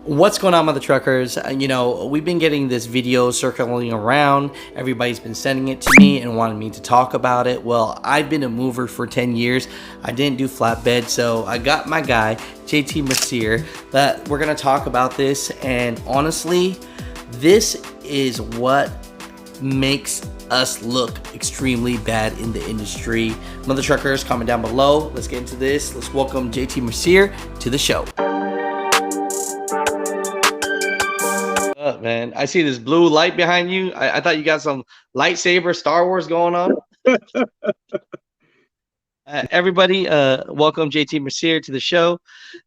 What's going on, mother truckers? We've been getting this video circling around. Everybody's been sending it to me and wanting me to talk about it. Well, I've been a mover for 10 years. I didn't do flatbed, so I got my guy, JT Mercier, that we're going to talk about this. And honestly, this is what makes us look extremely bad in the industry. Mother truckers, comment down below. Let's get into this. Let's welcome JT Mercier to the show. Up, man. I see this blue light behind you. I thought you got some lightsaber Star Wars going on. Everybody, welcome JT Mercier to the show.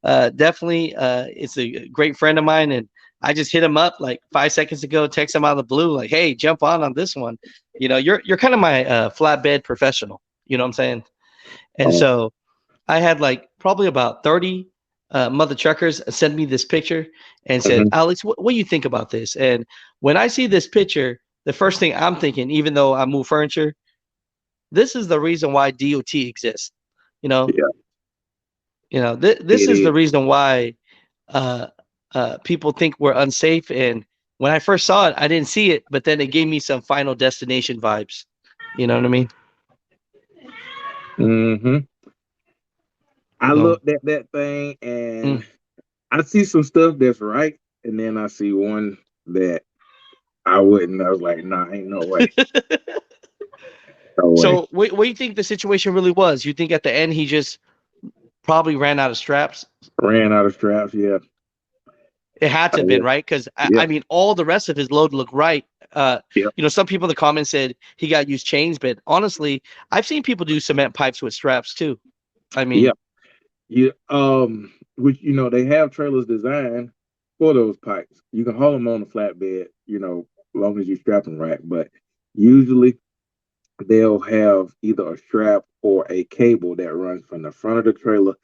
Definitely, it's a great friend of mine, and I just hit him up like 5 seconds ago, text him out of the blue, like, "Hey, jump on this one." You're kind of my flatbed professional. You know what I'm saying? And so I had like probably about 30 mother truckers send me this picture and said, Mhm. Alex, what do you think about this? And when I see this picture, the first thing I'm thinking, even though I move furniture, this is the reason why DOT exists. You know, Yeah, this it is the is. reason why uh, people think we're unsafe. And when I first saw it, I didn't see it, but then it gave me some Final Destination vibes. You know what I mean? Hmm. I So, looked at that thing mm. and I see some stuff that's right, and then I see one that I wouldn't. I was like, nah, ain't no way. No way. So, what do you think the situation really was? You think at the end he just probably ran out of straps? Ran out of straps. Yeah. It had to have been Yeah. right because I Yep. mean all the rest of his load looked right. Yep. Some people in the comments said he got used chains, but honestly, I've seen people do cement pipes with straps too. I mean, Yep. Yeah. Which they have trailers designed for those pipes. You can haul them on a flatbed. As long as you strap them right. But usually they'll have either a strap or a cable that runs from the front of the trailer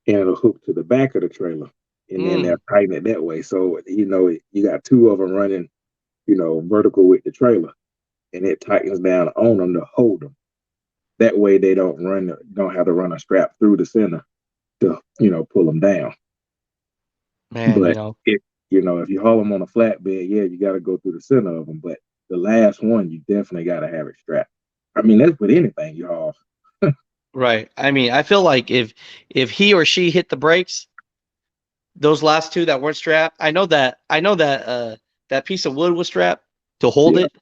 and it'll hook to the back of the trailer, and then they'll mm, tighten it that way. So you got two of them running, vertical with the trailer, and it tightens down on them to hold them. That way they don't have to run a strap through the center to pull them down. man, But if you haul them on a flatbed, yeah, you got to go through the center of them. But the last one, you definitely got to have it strapped. I mean, that's with anything you haul. right. I mean, I feel like if he or she hit the brakes, those last two that weren't strapped, I know that that piece of wood was strapped to hold Yeah, it,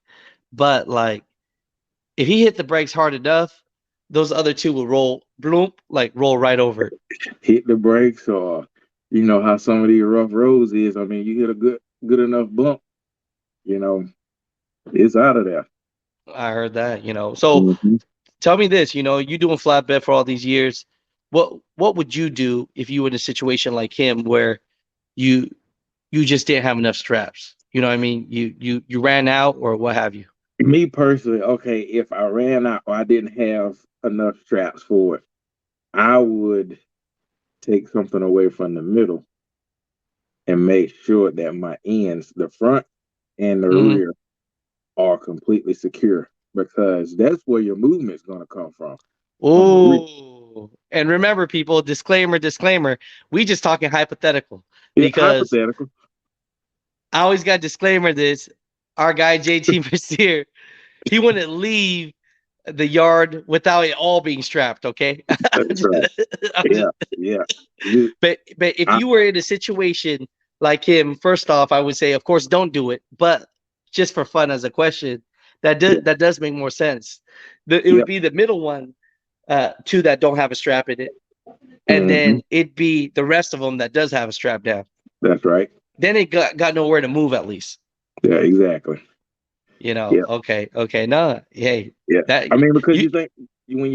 but like if he hit the brakes hard enough, those other two will roll bloop, like roll right over it. hit the brakes, or how some of these rough roads is. I mean, you hit a good enough bump, you know, it's out of there. I heard that. So Hmm. tell me this, you doing flatbed for all these years. What would you do if you were in a situation like him where you you just didn't have enough straps? You know what I mean? You ran out or what have you. Me personally, okay, if I ran out or I didn't have enough straps for it, I would take something away from the middle and make sure that my ends, the front and the Hmm. rear, are completely secure because that's where your movement's going to come from the rear. Oh, and remember, people, disclaimer, we just talking hypothetical Yeah, because hypothetical. I always got disclaimer this. Our guy JT Mercier, he wouldn't leave the yard without it all being strapped. Okay, I'm That's right. just, I'm Yeah, just, yeah. You, but if I, you were in a situation like him, first off, I would say, of course, don't do it. But just for fun, as a question, yeah, that does make more sense. It yeah. would be the middle one, two that don't have a strap in it, and Hmm. then it'd be the rest of them that does have a strap down. That's right. Then it got nowhere to move at least. Yeah, exactly. Yeah, Okay, no, hey, yeah. that I mean, because you you think when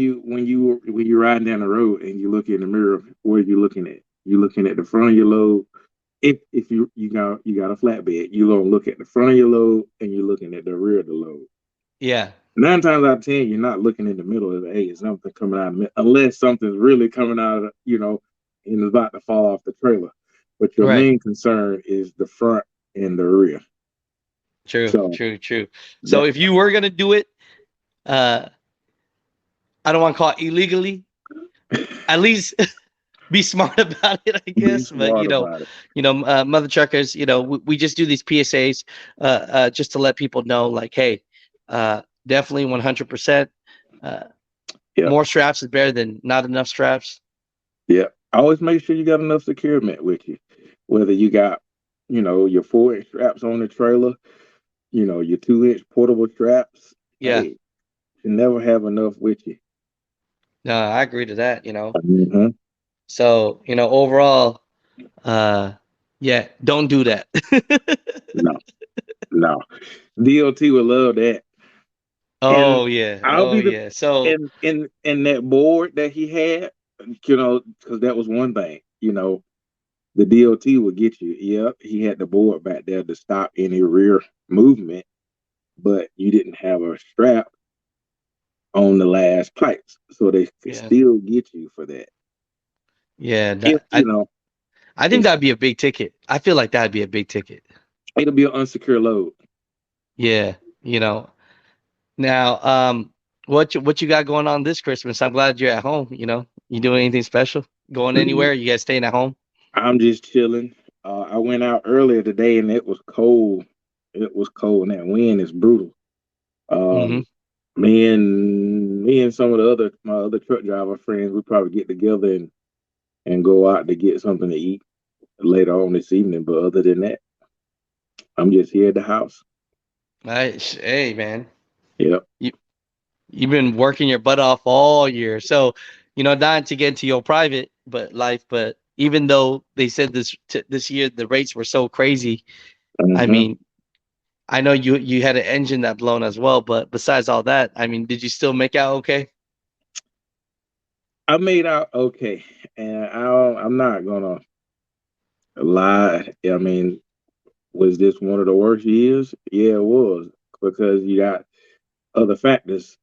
you're riding down the road and you look in the mirror, what are you looking at? You looking at the front of your load. If you got a flatbed, you don't look at the front of your load and you're looking at the rear of the load. yeah, 9 times out of 10, you're not looking in the middle of hey, is something coming out of it, unless something's really coming out of and is about to fall off the trailer. But your right. main concern is the front and the rear. So True. So that if you were gonna do it, uh, I don't want to call it illegally. At least be smart about it, I Be guess. But smart about it. mother truckers, we just do these PSAs, just to let people know, like, hey, definitely 100%. Uh, Yeah, more straps is better than not enough straps. yeah. Always make sure you got enough securement with you. Whether you got, your 4-inch straps on the trailer, your 2-inch portable straps. Yeah, Hey, you never have enough with you. no, I agree to that. Hmm. So overall, uh, yeah, don't do that. No, no. DOT would love that. And Oh yeah, I'll oh be the yeah. So in that board that he had, because that was one thing. The DOT would get you. Yep, he had the board back there to stop any rear movement, but you didn't have a strap on the last pipes, so they could yeah, still get you for that. yeah. If I think if that'd be a big ticket. I feel like that'd be a big ticket. it'll be an unsecure load. Yeah, you know. Now, what you got going on this Christmas? I'm glad you're at home. You doing anything special? Going anywhere? You guys staying at home? I'm just chilling. I went out earlier today and it was cold. It was cold and that wind is brutal. Mm-hmm. Um, me and some of my other truck driver friends, we probably get together and go out to get something to eat later on this evening. But other than that, I'm just here at the house. Hey, man, Yep. you you've been working your butt off all year. So, not to get into your private but life, but even though they said this year the rates were so crazy, I Hmm. mean, I know you had an engine that blown as well, but besides all that, I mean, did you still make out okay? I made out okay, and I'm not gonna lie. I mean, was this one of the worst years? Yeah, it was because you got other factors.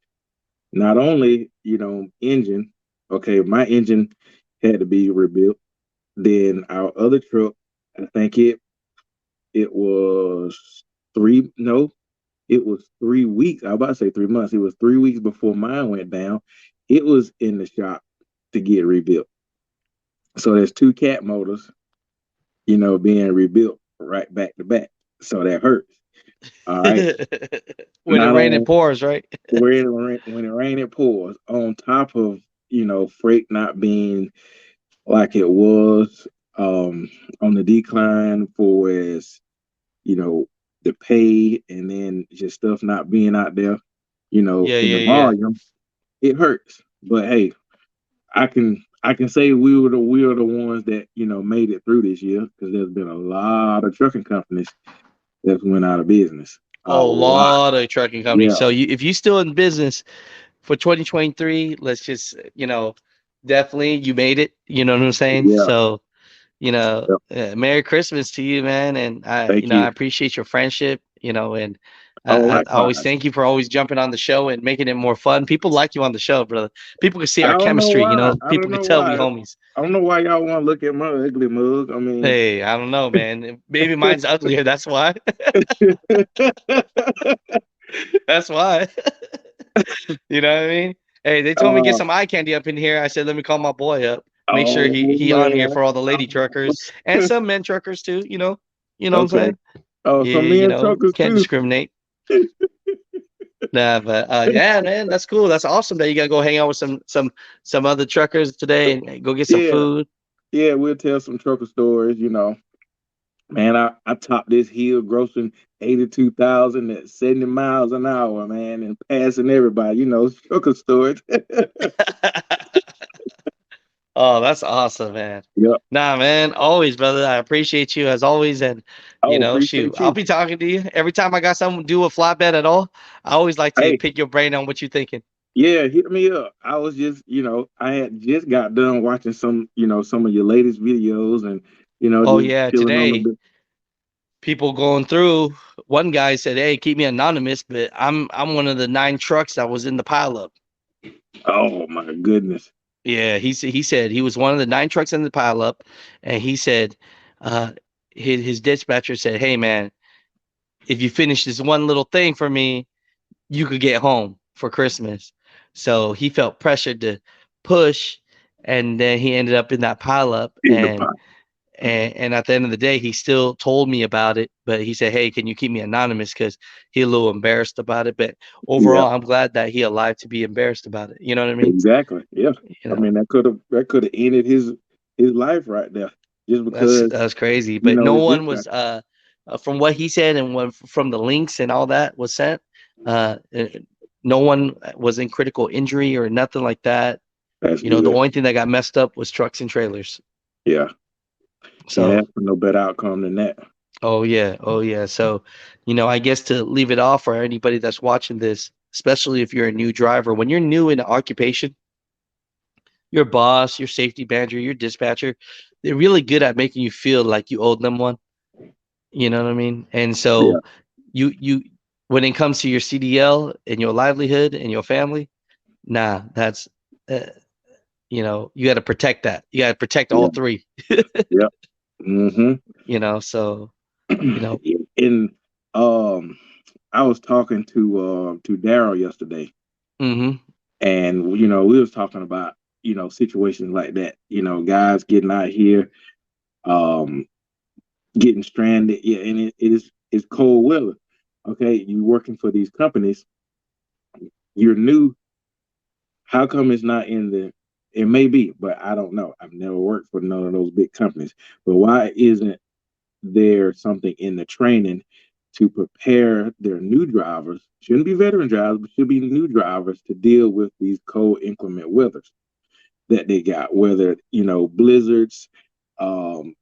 Not only, engine. Okay, my engine had to be rebuilt. Then our other truck, I think it was three. No, it was 3 weeks. I was about to say 3 months. It was 3 weeks before mine went down. It was in the shop to get rebuilt. So there's two cat motors, being rebuilt right back to back. So that hurts. All right. When it Not rain, it on pours, right? when it rain, it pours. On top of freight not being like it was, on the decline for as you know the pay, and then just stuff not being out there, Yeah, in the yeah, yeah. volume, it hurts. But hey, I can say we were the ones that made it through this year, because there's been a lot of trucking companies that went out of business. A A lot. lot of trucking companies. Yeah. So if you still in business for 2023, let's just, definitely you made it. You know what I'm saying? Yeah. So, Yep. Merry Christmas to you, man. And Thank I you. appreciate your friendship, and Oh, I always likewise. thank you for always jumping on the show and making it more fun. People like you on the show, brother. People can see I our don't know chemistry, why. I people don't can know tell we why. homies. I don't know why y'all want to look at my ugly mug. I mean, Hey, I don't know, man. Maybe mine's uglier. That's why. That's why. You know what I mean? Hey, they told me to get uh, some eye candy up in here. I said, let me call my boy up. Make sure oh he on here man. for all the lady truckers and some men truckers too. You know what I'm Okay. saying? Oh, Yeah, some men truckers can't too. discriminate. Nah, but yeah, man, that's cool. That's awesome that you gotta go hang out with some other truckers today and go get some Yeah. food. Yeah, we'll tell some trucker stories. Man, I topped this hill grossing 82,000 at 70 miles an hour, man, and passing everybody. Trucker stories. Oh, that's awesome, man. Yep. Nah, man, always, brother. I appreciate you as always, and Oh, shoot, appreciate I'll you. be talking to you every time I got something to do with flatbed at all. I always like to Hey, pick your brain on what you're thinking. yeah, hit me up. I was just, I had just got done watching some of your latest videos, and Oh just yeah, chilling on the today bit. people going through. One guy said, "Hey, keep me anonymous," but I'm one of the 9 trucks that was in the pileup. Oh my goodness. Yeah, he said he was one of the 9 trucks in the pileup, and he said, uh, his dispatcher said, "Hey man, if you finish this one little thing for me, you could get home for Christmas." So he felt pressured to push, and then he ended up in that pileup. In the pot. And at the end of the day, he still told me about it, but he said, "Hey, can you keep me anonymous?" Because he a little embarrassed about it. But Yeah, overall, I'm glad that he alive to be embarrassed about it. You know what I mean? exactly. Yeah. You I know, mean, that could have ended his life right there, just because that's crazy. But no his one dispatch. was, from what he said and what from the links and all that was sent. No one was in critical injury or nothing like that. That's The good. only thing that got messed up was trucks and trailers. Yeah. Can't So ask for no better outcome than that. oh yeah, oh yeah. So, I guess to leave it off for anybody that's watching this, especially if you're a new driver, when you're new in an occupation, your boss, your safety manager, your dispatcher, they're really good at making you feel like you owe them one. You know what I mean? And Yeah. so you when it comes to your CDL and your livelihood and your family, nah, that's uh, you got to protect that. You got to protect all Yeah. three. Yeah. Mm-hmm. So, you know, And I was talking to Daryl yesterday, mhm. and we was talking about situations like that. Guys getting out here, um, getting stranded. Yeah, and it's cold weather. Okay, you working for these companies. You're new. How come it's not in the? It may be, but I don't know. I've never worked for none of those big companies. But why isn't there something in the training to prepare their new drivers? Shouldn't be veteran drivers, but should be new drivers to deal with these cold inclement weathers that they got, whether blizzards, um,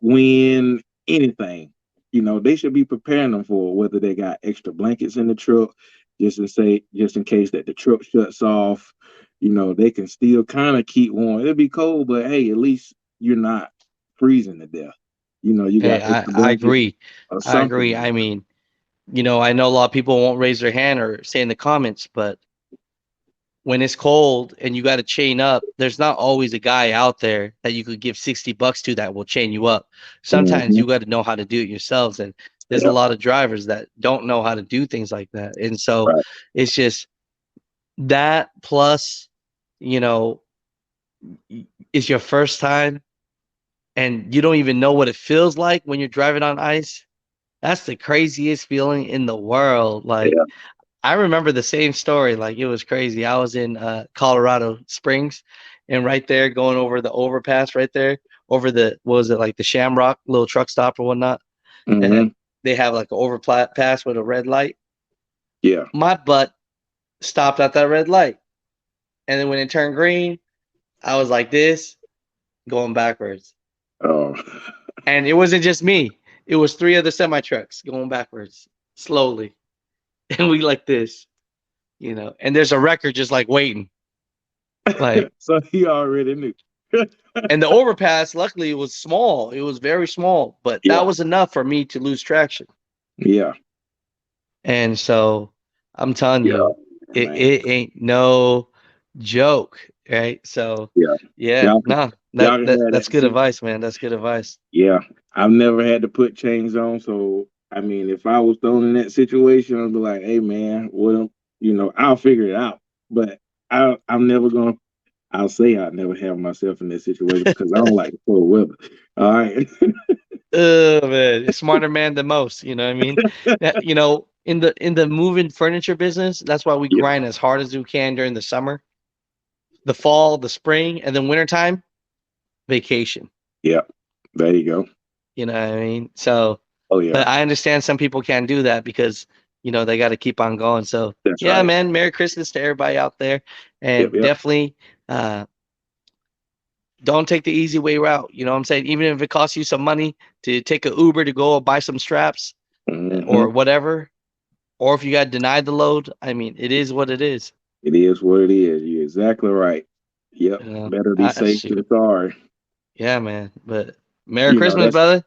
wind, anything. They should be preparing them for, whether they got extra blankets in the truck, just in case that the truck shuts off. They can still kind of keep warm. It'll be cold, but hey, at least you're not freezing to death. You Hey, got I extra I blankets agree. or I something agree. in I there. mean, I know a lot of people won't raise their hand or say in the comments, but when it's cold and you got to chain up, there's not always a guy out there that you could give $60 to that will chain you up. Sometimes Mm-hmm. you got to know how to do it yourselves. And there's a Yep. lot of drivers that don't know how to do things like that. And so Right. it's just that plus, you know, it's your first time and you don't even know what it feels like when you're driving on ice. That's the craziest feeling in the world. Like, Yeah. I remember the same story. Like, it was crazy. I was in Colorado Springs, and right there, going over the overpass, right there, over the what was it, like the Shamrock little truck stop or whatnot, Mm-hmm. and they have like an overpass with a red light. Yeah. My butt stopped at that red light, and then when it turned green, I was like this, going backwards, Oh. and it wasn't just me. It was three other semi trucks going backwards slowly, and we like this, and there's a record just like waiting, like. So he already knew. And the overpass, luckily, it was small. It was very small, but that Yeah. was enough for me to lose traction. Yeah. And so I'm telling Yeah. you, Man. it ain't no joke, right? So Yeah. yeah, Y'all can no, y'all can have that's that. good See, advice, man. That's good advice. yeah, I've never had to put chains on, so I mean, if I was thrown in that situation, I'd be like, "Hey, man, well, I'll figure it out." But I'm never gonna. I'll say I'd never have myself in that situation because I don't like the cold weather. All right. Oh man, smarter man than most. You know what I mean? In the moving furniture business, that's why we Yeah. grind as hard as we can during the summer, the fall, the spring, and then wintertime, vacation. Yeah. There you go. You know what I mean? So, Oh yeah. but I understand some people can't do that because, they got to keep on going. So, That's yeah, right. man, Merry Christmas to everybody out there. Yep. And Yep. definitely uh, don't take the easy way route. You know what I'm saying? Even if it costs you some money to take a Uber to go buy some straps Hmm. or whatever, or if you got denied the load, I mean, it is what it is. It is what it is. You're exactly right. Yep. Better be safe Shoot. than sorry. Yeah, man. But Merry You know Christmas, that's brother.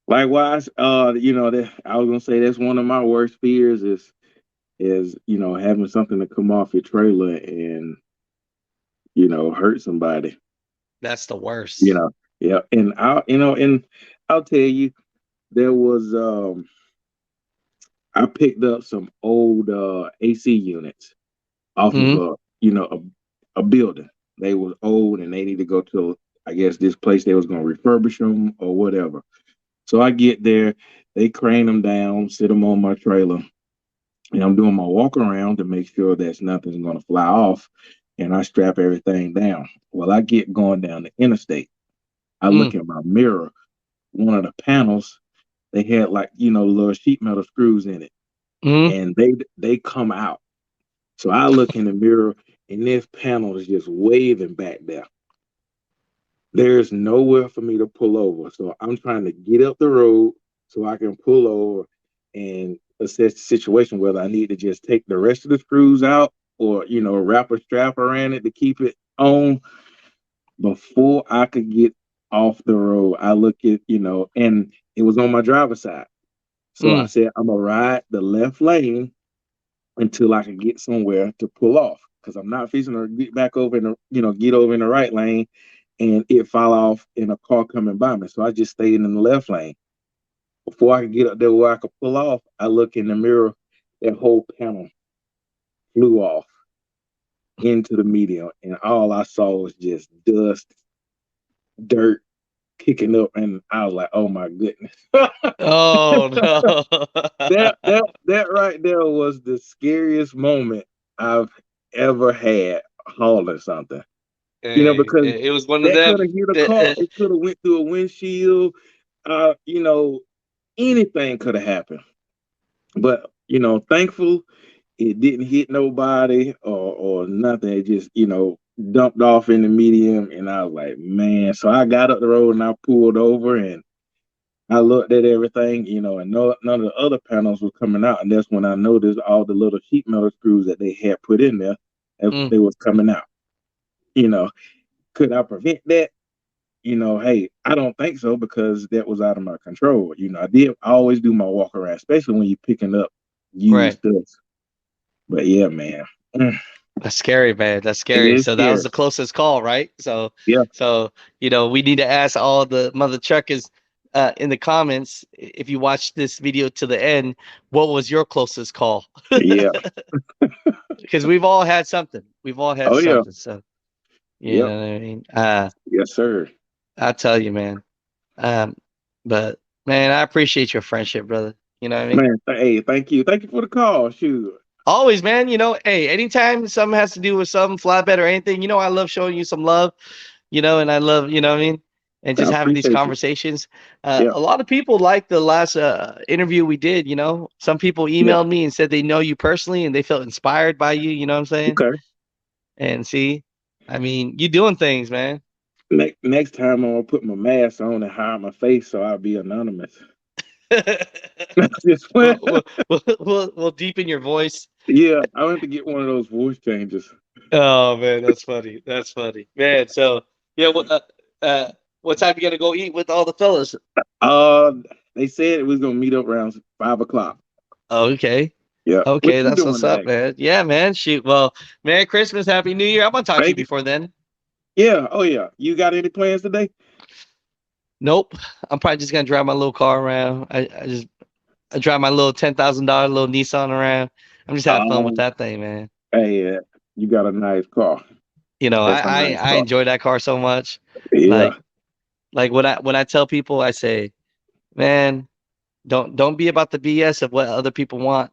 likewise. That I was gonna say that's one of my worst fears is having something to come off your trailer and hurt somebody. That's the You worst. know, yeah. And I'll tell you, there was I picked up some old AC units off of Hmm. a building. They was old and they need to go to, I guess, this place they was gonna refurbish them or whatever. So I get there, they crane them down, sit them on my trailer, and I'm doing my walk around to make sure that nothing's gonna fly off, and I strap everything down. Well, I get going down the interstate. I look Mm, in my mirror. One of the panels, they had like little sheet metal screws in it, mm, and they come out. So I look in the mirror, and this panel is just waving back there. There's nowhere for me to pull over. So I'm trying to get up the road so I can pull over and assess the situation, whether I need to just take the rest of the screws out or, wrap a strap around it to keep it on. Before I could get off the road, I look at, and it was on my driver's side. So I mm. said, I'm going to ride the left lane until I can get somewhere to pull off because I'm not fixing to get back over in the, get over in the right lane and it fall off in a car coming by me. So I just stayed in the left lane. Before I could get up there where I could pull off, I look in the mirror, that whole panel flew off into the median, and all I saw was just dust, dirt kicking up, and I was like, "Oh my goodness!" Oh no. that right there was the scariest moment I've ever had hauling something. Because It was one of that them. could have hit a car. It could have went through a windshield. Uh, you know, anything could have happened. But thankful it didn't hit nobody or nothing. It just dumped off in the medium, and I was like, man. So I got up the road and I pulled over and I looked at everything, and none of the other panels were coming out, and that's when I noticed all the little sheet metal screws that they had put in there, Mm, they was coming out. You know, could I prevent that? Hey, I don't think so because that was out of my control. I always do my walk around, especially when you're picking up used right. stuff. But yeah, man, That's scary, man. That's it scary. is So that was scary. the closest call, right? So, Yeah, so we need to ask all the mother truckers in the comments if you watched this video to the end, what was your closest call? yeah, Because we've all had something. We've all had oh yeah, something. So you yep, know what I mean. yes, sir. I tell you, man. Um, but man, I appreciate your friendship, brother. You know what I mean? Man, hey, thank you for the call. Shoot, Always, man. Hey, anytime something has to do with some flatbed or anything, I love showing you some love. And I love, what I mean, and I just having these appreciate you. conversations. Yeah, A lot of people like the last interview we did. Some people yeah, emailed me and said they know you personally and they felt inspired by you. You know what I'm saying? okay. And see, I mean, you doing things, man. Next time I'm gonna put my mask on and hide my face so I'll be anonymous. Just We'll deepen your voice. yeah, I have to get one of those voice changes. Oh man, that's funny. That's funny, man. So yeah, what time you gonna go eat with all the fellas? Uh, they said it was gonna meet up around 5 o'clock. Okay. Yeah, what Okay, you that's doing what's up, today? man. Yeah, man. Shoot. Well, Merry Christmas, Happy New Year. I'm gonna talk to you Thank you. before then. Yeah, oh yeah. You got any plans today? Nope. I'm probably just gonna drive my little car around. I drive my little $10,000 little Nissan around. I'm just having fun with Um, that thing, man. hey, you got a nice car. I That's a I, nice I car. enjoy that car so much. Yeah, Like when I tell people, I say, man, don't be about the BS of what other people want.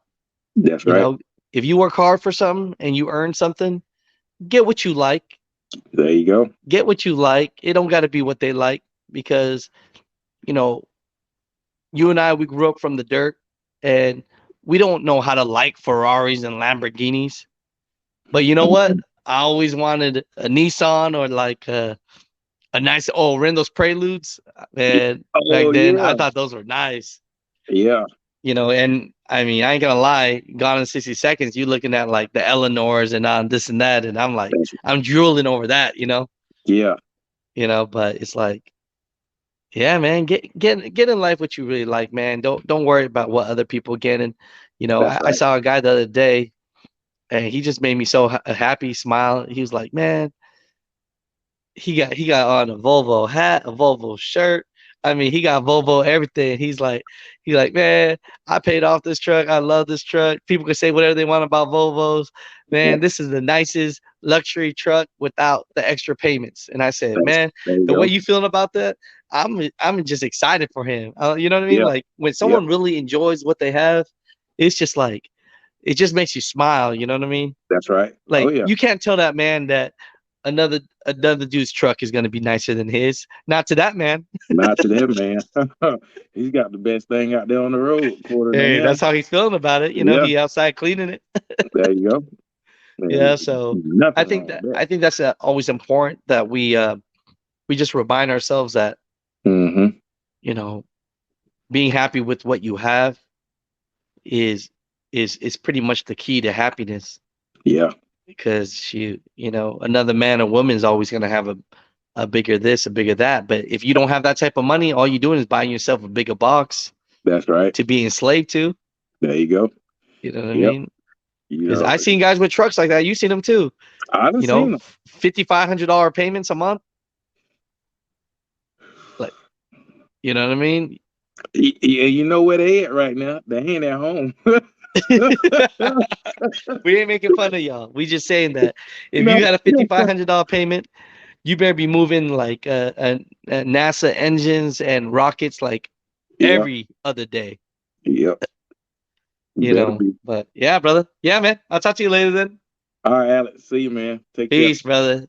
that's You right. know, if you work hard for something and you earn something, get what you like. There you go. Get what you like. It don't got to be what they like because you know you and I, we grew up from the dirt and we don't know how to like Ferraris and Lamborghinis. But you know what? I always wanted a Nissan or like a nice, Rendo's Preludes. Man, back Oh then I yeah, thought those were nice. yeah, And I mean, I ain't gonna lie, Gone in 60 Seconds, you looking at like the Eleanors and this and that, and I'm like, I'm drooling over that. yeah. But it's like, yeah, man, get in life what you really like, man. Don't worry about what other people getting. That's I right. saw a guy the other day, and he just made me so happy, smile. He was like, man, he got on a Volvo hat, a Volvo shirt, I mean, he got Volvo everything. He's like, man, I paid off this truck. I love this truck. People can say whatever they want about Volvos. Yeah, Man, this is the nicest luxury truck without the extra payments. And I said, man, there you the way go. you feeling about that, I'm just excited for him. You know what I mean? Yeah, Like when yep, someone really enjoys what they have, it's just like it just makes you smile. You know what I mean? that's right. Oh Like yeah, you can't tell that man that another dude's truck is gonna be nicer than his. Not to that man. not to that man. He's got the best thing out there on the road, according to Hey, that's him. how he's feeling about it. You know, Yeah, he outside cleaning it. there you go. Yeah, There's so nothing wrong with that. I think that's always important that we just remind ourselves that Hmm. you know being happy with what you have is is pretty much the key to happiness Yeah, because you know another man or woman is always gonna have a bigger this, a bigger that. But if you don't have that type of money, all you're doing is buying yourself a bigger box that's right. to be enslaved to. There you go. You know what I Yep. mean? You Because know, I seen guys with trucks like that. You seen them too. I done You know, seen them. $5,500 payments a month. Like, you know what I mean? Yeah, you know where they at right now? They ain't at home. We ain't making fun of y'all. We just saying that if you No. got a $5,500 payment, you better be moving like NASA engines and rockets like Yeah. every other day. Yep. You Better know. be. But yeah, brother. Yeah, man. I'll talk to you later then. All right, Alex. See you, man. Take care. Peace, brother.